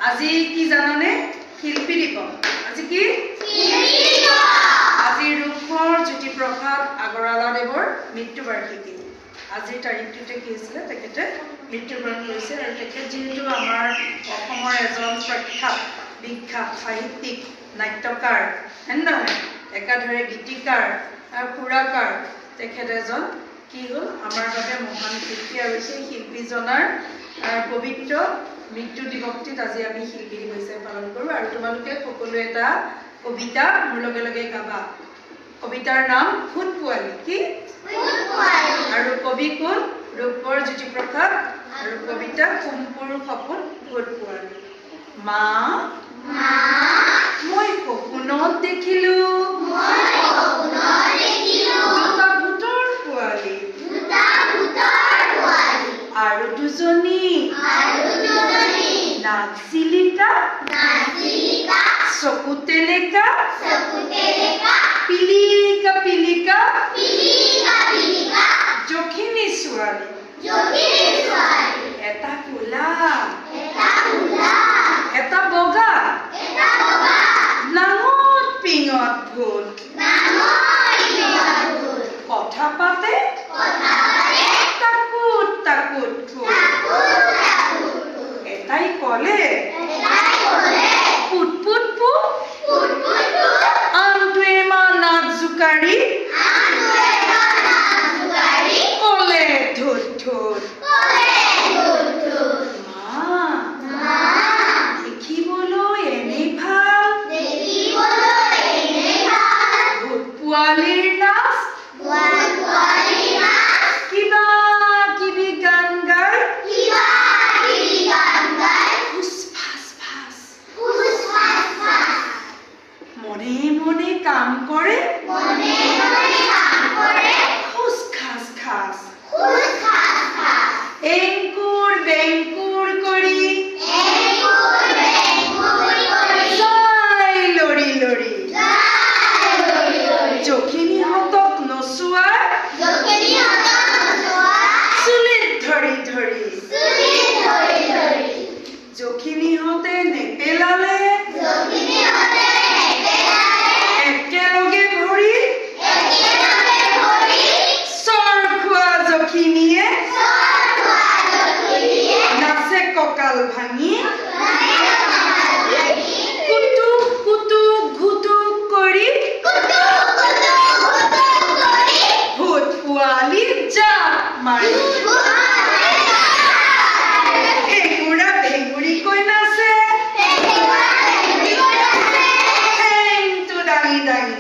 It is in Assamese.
আজি কি জানানে শিল্পী দিৱস আজি কি শিল্পী দিৱস আজি ৰূপৰ জ্যোতিপ্ৰসাদ আগৰৱালাদেৱৰ মৃত্যু বাৰ্ষিকী আজিৰ তাৰিখটোতে কি হৈছিলে তেখেতে মৃত্যুবৰণ কৰিছে আৰু তেখেত যেহেতু আমাৰ অসমৰ এজন প্ৰখ্যাত বিখ্যাত সাহিত্যিক নাট্যকাৰ হেন নহয় একাধাৰে গীতিকাৰ আৰু সুৰাকাৰ তেখেত এজন কি হ'ল আমাৰ বাবে মহান শিল্পী আৰু সেই শিল্পীজনাৰ পবিত্ৰ মৃত্যু দিৱসটিত আজি আমি শিল্পী দিৱস হিচাপে পালন কৰোঁ আৰু তোমালোকে সকলোৱে এটা কবিতা মোৰ লগে লগে গাবা কবিতাৰ নাম ফুট পোৱালি কি আৰু কবি কোন ৰূপৰ জ্যোতিপ্ৰসাদ আৰু কবিতা কুমপুৰ সপোন ফুট পোৱালি মা মই সপোনত দেখিলোঁ দুটা ভূতৰ পোৱালি আৰু দুজনী নাক চিলিকা চকু তেলেকা পিলিকা পিলিকা জখিনী ছোৱালী এটা কোলা এটা বগা নাঙত পিঙত ভূত কথা পাতে তাকুত তাকুত ভূত এটাই কলে পুট পুট পুট আনটোৱে মা নাক জোকাৰি কলে ধুত ধুত মা দেখিবলৈ এনে ভাল ভূত পোৱালিৰ নাচ কিবা কিবি গান গাই ফুচ ফাচ ফাচ মনে মনে কাম কৰে ফুচ খাচ খাচ এংকুৰ বেংকুৰ কৰি যায় লৰি লৰি জখিনীহঁতক নচুৱাই চুলিত ধৰি ধৰি জখিনীহঁতে নেপেলালে একেলগে ভৰি চৰ খোৱা জখিনীয়ে নাচে কঁকাল ভাঙি কুটুক কুটুক ঘুটুক কৰি ভূত পোৱালি জাপ মাৰি ভেঙুৰা ভেঙুৰিকৈ নাচে ঠেংটো দাঙি দাঙি